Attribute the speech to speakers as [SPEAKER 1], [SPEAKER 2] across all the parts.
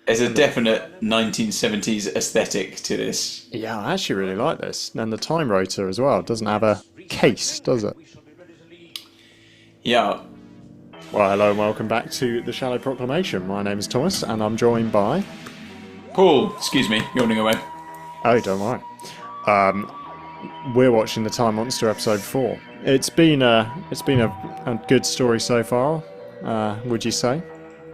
[SPEAKER 1] There's a definite 1970s aesthetic to this.
[SPEAKER 2] Yeah, I actually really like this. And the time rotor as well. It doesn't have a case, does it?
[SPEAKER 1] Yeah.
[SPEAKER 2] Well, hello and welcome back to the Shallow Proclamation. My name is Thomas, and I'm joined by...
[SPEAKER 1] Paul, excuse me, yawning away.
[SPEAKER 2] Oh, don't worry. We're watching the Time Monster episode 4. It's been a good story so far. Would you say?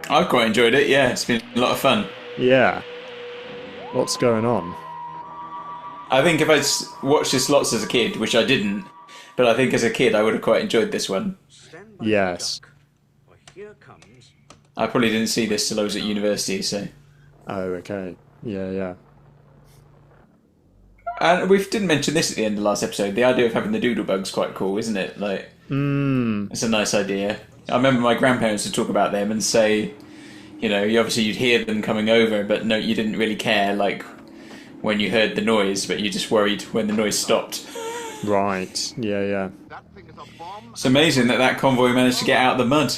[SPEAKER 1] I've quite enjoyed it, yeah, it's been a lot of fun.
[SPEAKER 2] Yeah. What's going on?
[SPEAKER 1] I think if I'd watched this lots as a kid, which I didn't, but I think as a kid I would have quite enjoyed this one.
[SPEAKER 2] Yes.
[SPEAKER 1] I probably didn't see this till I was at university, so...
[SPEAKER 2] Oh, okay. Yeah.
[SPEAKER 1] And we didn't mention this at the end of the last episode. The idea of having the doodlebug's quite cool, isn't it? Like, it's a nice idea. I remember my grandparents would talk about them and say, you know, you'd hear them coming over, but no, you didn't really care, like, when you heard the noise, but you just worried when the noise stopped.
[SPEAKER 2] Right. Yeah.
[SPEAKER 1] It's amazing that convoy managed to get out of the mud.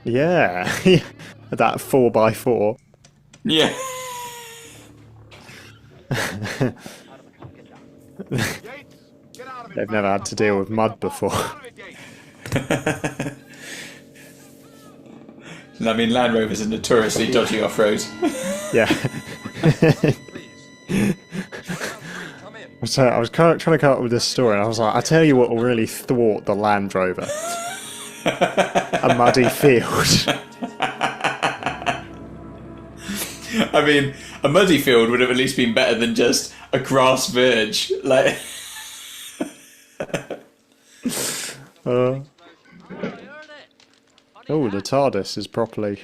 [SPEAKER 2] Yeah. That 4x4.
[SPEAKER 1] Yeah.
[SPEAKER 2] They've never had to deal with mud before.
[SPEAKER 1] I mean, Land Rovers are notoriously dodgy off-road.
[SPEAKER 2] Yeah. So I was kind of trying to come up with this story, and I was like, I tell you what will really thwart the Land Rover. A muddy field.
[SPEAKER 1] I mean, a muddy field would have at least been better than just a grass verge. Like,
[SPEAKER 2] oh, the TARDIS is properly...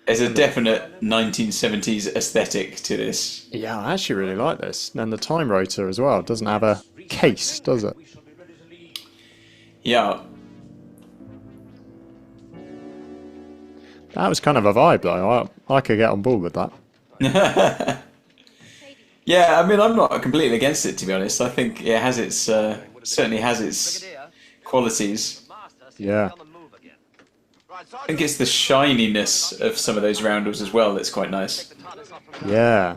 [SPEAKER 1] there's a definite 1970s aesthetic to this.
[SPEAKER 2] Yeah, I actually really like this. And the time rotor as well. It doesn't have a case, does it?
[SPEAKER 1] Yeah.
[SPEAKER 2] That was kind of a vibe, though. I could get on board with that.
[SPEAKER 1] Yeah, I mean, I'm not completely against it, to be honest. I think it has its, certainly has its qualities.
[SPEAKER 2] Yeah.
[SPEAKER 1] I think it's the shininess of some of those roundels as well that's quite nice.
[SPEAKER 2] Yeah.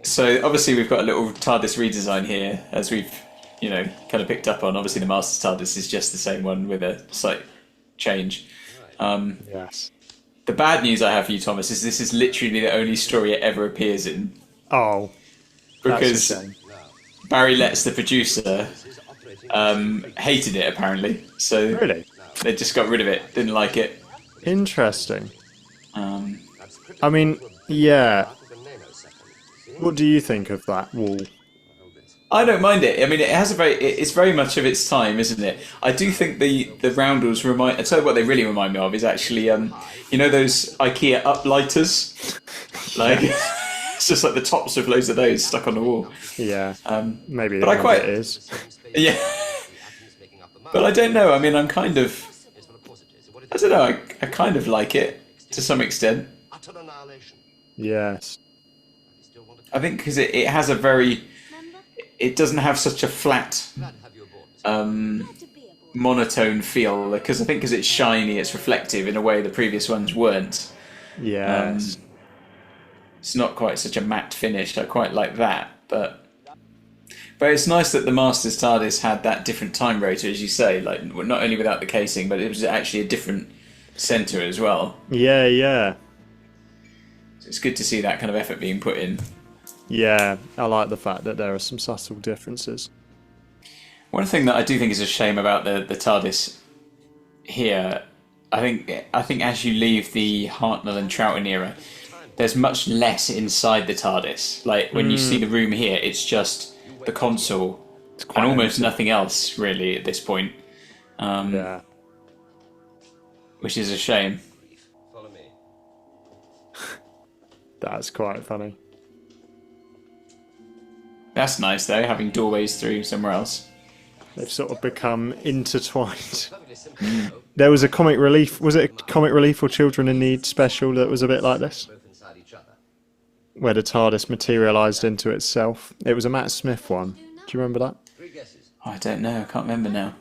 [SPEAKER 1] So, obviously, we've got a little TARDIS redesign here, as we've, kind of picked up on. Obviously, the Master's TARDIS is just the same one with a slight change.
[SPEAKER 2] Yes.
[SPEAKER 1] The bad news I have for you, Thomas, is this is literally the only story it ever appears in.
[SPEAKER 2] Oh.
[SPEAKER 1] Because
[SPEAKER 2] That's a shame.
[SPEAKER 1] Barry Letts, the producer, hated it, apparently. So
[SPEAKER 2] Really?
[SPEAKER 1] they just got rid of it. Didn't like it.
[SPEAKER 2] Interesting. I mean, yeah. What do you think of that wall?
[SPEAKER 1] I don't mind it. I mean, it's very much of its time, isn't it? I do think the roundels remind... I tell you what they really remind me of is actually, those IKEA uplighters? Like, it's just like the tops of loads of those stuck on the wall.
[SPEAKER 2] Yeah. Maybe
[SPEAKER 1] but
[SPEAKER 2] it is.
[SPEAKER 1] Yeah. But I don't know. I mean, I'm kind of... I don't know. I kind of like it to some extent.
[SPEAKER 2] Yes.
[SPEAKER 1] I think because it has a very... It doesn't have such a flat, monotone feel, because I think because it's shiny, it's reflective in a way the previous ones weren't.
[SPEAKER 2] Yes.
[SPEAKER 1] It's not quite such a matte finish. I quite like that, but it's nice that the Master's TARDIS had that different time rotor, as you say, like not only without the casing, but it was actually a different centre as well.
[SPEAKER 2] Yeah.
[SPEAKER 1] So it's good to see that kind of effort being put in.
[SPEAKER 2] Yeah, I like the fact that there are some subtle differences.
[SPEAKER 1] One thing that I do think is a shame about the TARDIS here, I think as you leave the Hartnell and Troughton era, there's much less inside the TARDIS. Like when you see the room here, it's just the console and almost nothing else really at this point.
[SPEAKER 2] Yeah.
[SPEAKER 1] Which is a shame.
[SPEAKER 2] That's quite funny.
[SPEAKER 1] That's nice though, having doorways through somewhere else.
[SPEAKER 2] They've sort of become intertwined. There was a comic relief, was it a comic relief or Children in Need special that was a bit like this? Where the TARDIS materialised into itself. It was a Matt Smith one. Do you remember that?
[SPEAKER 1] Oh, I don't know, I can't remember now.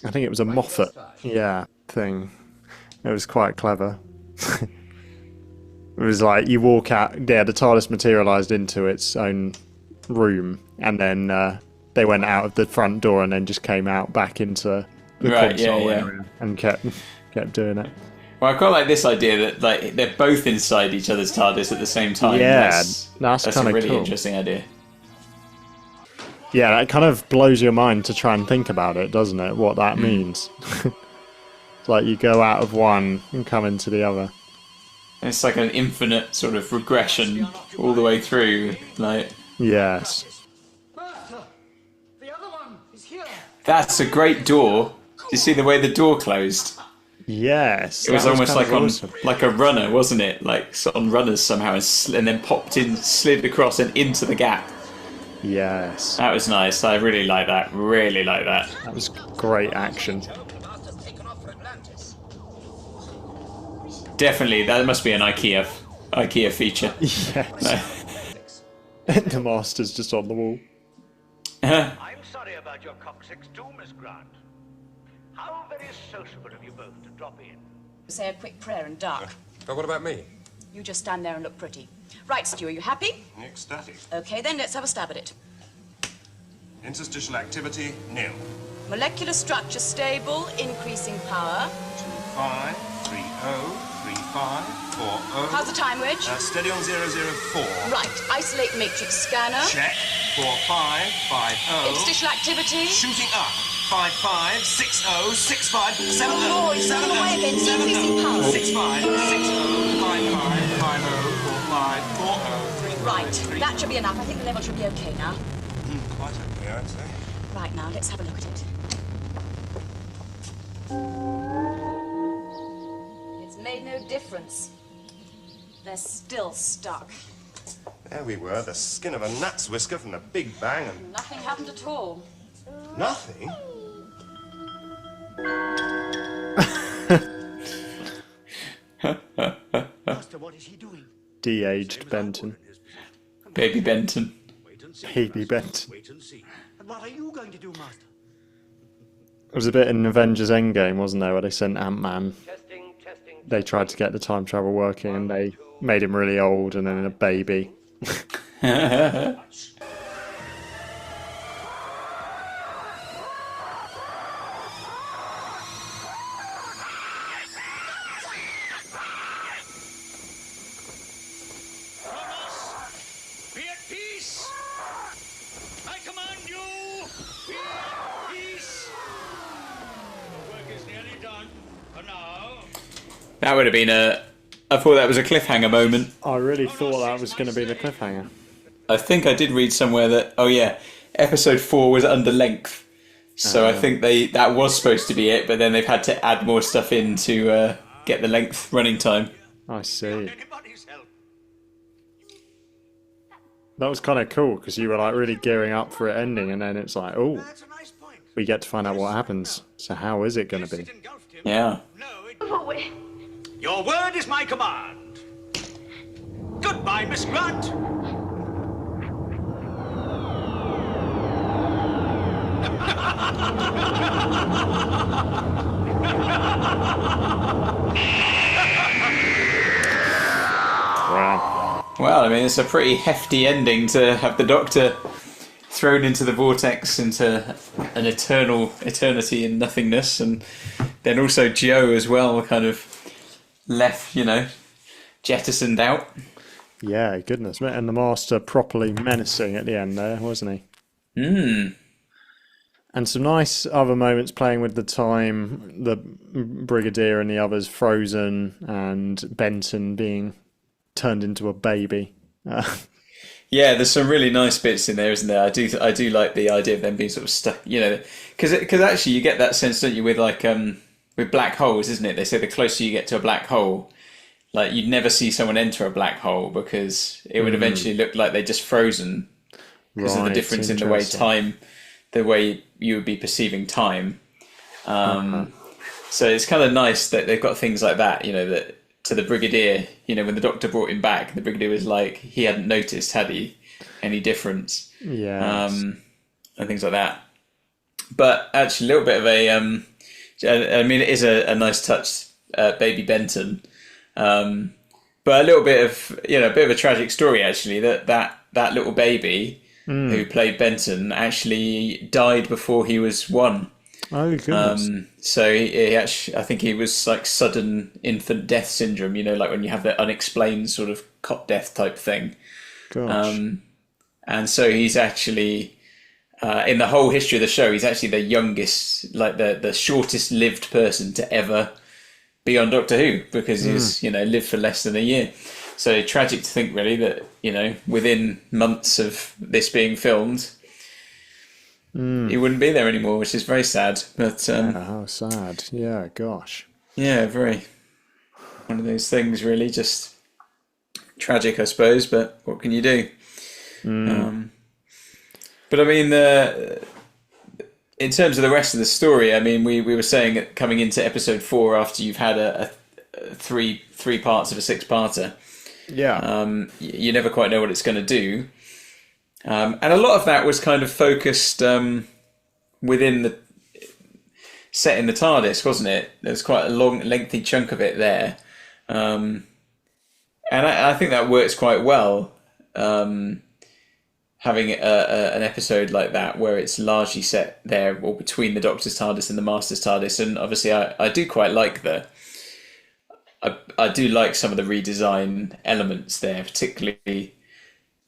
[SPEAKER 2] I think it was a Moffat, thing. It was quite clever. It was like you walk out, yeah, the TARDIS materialised into its own room, and then they went out of the front door and then just came out back into the console area and kept doing it.
[SPEAKER 1] Well, I quite like this idea that like they're both inside each other's TARDIS at the same time.
[SPEAKER 2] Yeah, that's kind
[SPEAKER 1] a
[SPEAKER 2] of
[SPEAKER 1] really
[SPEAKER 2] cool.
[SPEAKER 1] interesting idea.
[SPEAKER 2] Yeah, that kind of blows your mind to try and think about it, doesn't it? What that means. It's like you go out of one and come into the other.
[SPEAKER 1] And it's like an infinite sort of regression all the way through. Like,
[SPEAKER 2] yes.
[SPEAKER 3] Bertha, the other one is here.
[SPEAKER 1] that's a great door. Do you see the way the door closed?
[SPEAKER 2] Yes.
[SPEAKER 1] It was almost like on
[SPEAKER 2] awesome.
[SPEAKER 1] like a runner, wasn't it? Like on runners somehow, and then popped in, slid across and into the gap.
[SPEAKER 2] Yes.
[SPEAKER 1] That was nice. I really like that. Really like that.
[SPEAKER 2] That was great action.
[SPEAKER 1] Definitely, that must be an IKEA feature.
[SPEAKER 2] Yes. The Master's just on the wall.
[SPEAKER 4] I'm sorry about your coccyx too, Miss Grant. How very sociable of you both to drop in.
[SPEAKER 5] Say a quick prayer and duck.
[SPEAKER 6] But what about me?
[SPEAKER 5] You just stand there and look pretty. Right, Stu, are you happy?
[SPEAKER 6] Ecstatic.
[SPEAKER 5] Okay, then let's have a stab at it.
[SPEAKER 6] Interstitial activity, nil.
[SPEAKER 5] Molecular structure stable, increasing power.
[SPEAKER 6] 25, 30, 35, 40.
[SPEAKER 5] How's the time, Wedge?
[SPEAKER 6] Steady on 004.
[SPEAKER 5] Right, isolate matrix scanner.
[SPEAKER 6] Check. 45, 50.
[SPEAKER 5] Interstitial activity.
[SPEAKER 6] Shooting up. 55, 60, 65, 70.
[SPEAKER 5] Oh, it's moving away again, decreasing power.
[SPEAKER 6] 65, 60, 55, 50, 45, 40, 35.
[SPEAKER 5] Right, that should be enough. I think the level should be okay now.
[SPEAKER 6] Quite okay, I'd say.
[SPEAKER 5] Right, now, let's have a look at it. It's made no difference. They're still stuck.
[SPEAKER 6] There we were, the skin of a gnat's whisker from the Big Bang, and
[SPEAKER 5] Nothing happened at all.
[SPEAKER 6] nothing.
[SPEAKER 3] Master, what is he doing?
[SPEAKER 2] De-aged Benton.
[SPEAKER 1] Baby Benton.
[SPEAKER 3] Wait and see.
[SPEAKER 2] Baby Benton.
[SPEAKER 3] Wait and see. And what are you going to do, Master?
[SPEAKER 2] There was a bit in Avengers Endgame, wasn't there, where they sent Ant-Man.
[SPEAKER 4] Testing, testing.
[SPEAKER 2] They tried to get the time travel working and they made him really old and then a baby.
[SPEAKER 4] Be at peace! I command you! Be at peace! The work is nearly done. For now.
[SPEAKER 1] That would have been I thought that was a cliffhanger moment.
[SPEAKER 2] I really thought that was going to be the cliffhanger.
[SPEAKER 1] I think I did read somewhere that, oh yeah, episode 4 was under length. So I think that was supposed to be it, but then they've had to add more stuff in to get the length running time.
[SPEAKER 2] I see.
[SPEAKER 4] Anybody's help.
[SPEAKER 2] That was kind of cool because you were like really gearing up for it ending and then it's like, oh,
[SPEAKER 3] That's a nice point.
[SPEAKER 2] we get to find out what happens. So how is it going to be?
[SPEAKER 3] It engulfed him.
[SPEAKER 1] Yeah.
[SPEAKER 4] No, it... Your word is my command. Goodbye, Miss Grant.
[SPEAKER 2] Wow.
[SPEAKER 1] Well, I mean, it's a pretty hefty ending to have the Doctor thrown into the vortex, into an eternity in nothingness, and then also Joe as well, kind of left, jettisoned out.
[SPEAKER 2] Yeah, goodness. And the Master properly menacing at the end there, wasn't he? And some nice other moments playing with the time, the Brigadier and the others frozen, and Benton being turned into a baby.
[SPEAKER 1] Yeah, there's some really nice bits in there, isn't there? I do like the idea of them being sort of stuck, because actually you get that sense, don't you, with with black holes, isn't it? They say the closer you get to a black hole, like you'd never see someone enter a black hole because it would eventually look like they're just frozen because of the difference in the way you would be perceiving time. So it's kind of nice that they've got things like that, that to the Brigadier, when the Doctor brought him back, the Brigadier was like, he hadn't noticed, had he, any difference?
[SPEAKER 2] Yeah.
[SPEAKER 1] And things like that. But actually a little bit of a, I mean, it is a nice touch baby Benton. But a little bit of, a bit of a tragic story actually. That little baby who played Benton actually died before he was 1.
[SPEAKER 2] Oh goodness.
[SPEAKER 1] So he actually, I think he was like sudden infant death syndrome. Like when you have that unexplained sort of cot death type thing.
[SPEAKER 2] Gosh.
[SPEAKER 1] And so he's actually, in the whole history of the show, he's actually the youngest, like the shortest lived person to ever be on Doctor Who, because he's, lived for less than a year. So tragic to think really that, within months of this being filmed, he wouldn't be there anymore, which is very sad. But
[SPEAKER 2] how sad. Yeah, gosh.
[SPEAKER 1] Yeah, very one of those things really, just tragic I suppose, but what can you do? But I mean, in terms of the rest of the story, I mean, we were saying that coming into episode 4 after you've had a three parts of a 6-parter, you never quite know what it's going to do. And a lot of that was kind of focused within the set in the TARDIS, wasn't it? There's quite a lengthy chunk of it there. And I think that works quite well, having an episode like that where it's largely set there or between the Doctor's TARDIS and the Master's TARDIS. And obviously I do quite like I do like some of the redesign elements there, particularly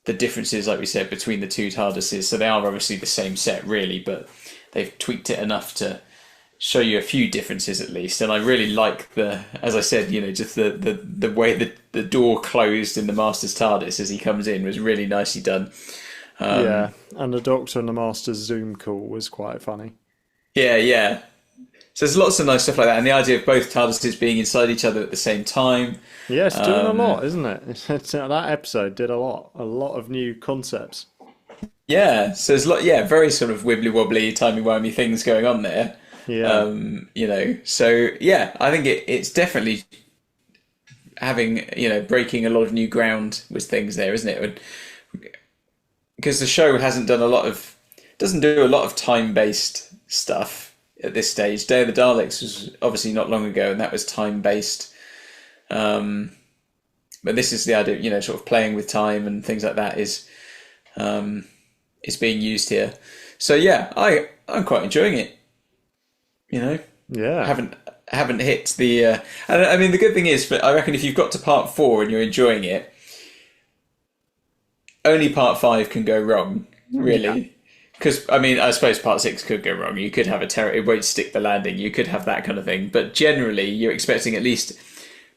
[SPEAKER 1] the differences, like we said, between the two TARDISes. So they are obviously the same set, really, but they've tweaked it enough to show you a few differences at least. And I really like as I said, just the way that the door closed in the Master's TARDIS as he comes in was really nicely done.
[SPEAKER 2] And the Doctor and the Master's Zoom call was quite funny.
[SPEAKER 1] Yeah. So there's lots of nice stuff like that, and the idea of both TARDISes being inside each other at the same time.
[SPEAKER 2] Yeah, it's doing a lot, isn't it? That episode did a lot of new concepts.
[SPEAKER 1] Yeah, so there's very sort of wibbly wobbly, timey wimey things going on there.
[SPEAKER 2] Yeah.
[SPEAKER 1] So yeah, I think it's definitely having, breaking a lot of new ground with things there, isn't it? Because the show doesn't do a lot of time-based stuff at this stage. Day of the Daleks was obviously not long ago, and that was time-based. But this is the idea of, sort of playing with time and things like that is being used here. So yeah, I'm quite enjoying it.
[SPEAKER 2] Yeah.
[SPEAKER 1] Haven't hit the. And I mean, the good thing is, but I reckon if you've got to part 4 and you're enjoying it, only part 5 can go wrong, really. Because, I mean, I suppose part 6 could go wrong. You could have it won't stick the landing. You could have that kind of thing. But generally, you're expecting at least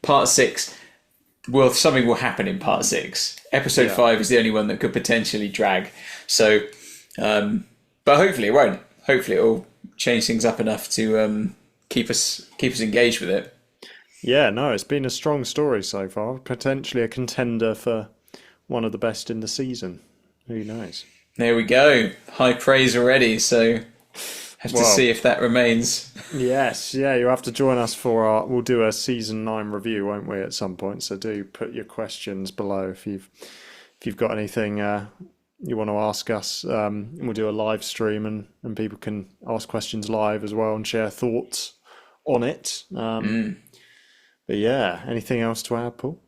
[SPEAKER 1] part 6. Well, something will happen in part 6. Episode 5 is the only one that could potentially drag. So, but hopefully it won't. Hopefully it will change things up enough to keep us engaged with it.
[SPEAKER 2] Yeah, no, it's been a strong story so far. Potentially a contender for one of the best in the season. Who knows?
[SPEAKER 1] There we go. High praise already, so have to see if that remains.
[SPEAKER 2] Yes, yeah, you'll have to join us for we'll do a season 9 review, won't we, at some point? So do put your questions below if you've got anything you want to ask us. We'll do a live stream and people can ask questions live as well and share thoughts on it. But yeah, anything else to add, Paul?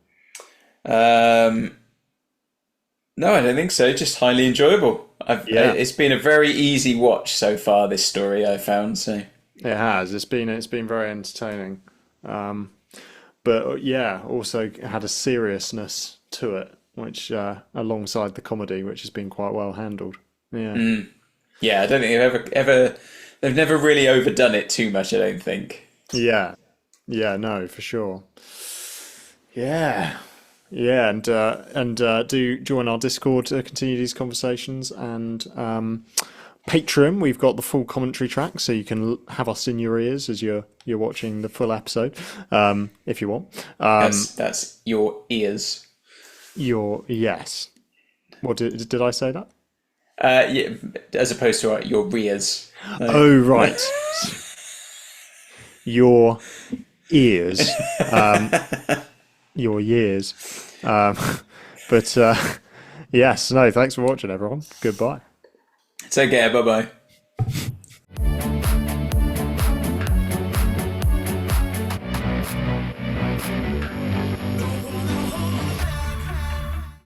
[SPEAKER 1] No, I don't think so. Just highly enjoyable. It's been a very easy watch so far, this story, I found. So
[SPEAKER 2] it has. It's been very entertaining. But yeah, also had a seriousness to it, which alongside the comedy, which has been quite well handled. Yeah.
[SPEAKER 1] Yeah, I don't think they've never really overdone it too much, I don't think.
[SPEAKER 2] Yeah. Yeah, no, for sure. Yeah. Yeah, and do join our Discord to continue these conversations, and Patreon. We've got the full commentary track, so you can have us in your ears as you're watching the full episode, if you want.
[SPEAKER 1] That's your ears.
[SPEAKER 2] Yes. What did I say that?
[SPEAKER 1] Yeah, as opposed to your rears.
[SPEAKER 2] Oh right. Your ears. Your years. But yes, no, thanks for watching, everyone. Goodbye.
[SPEAKER 1] Take care. Bye-bye.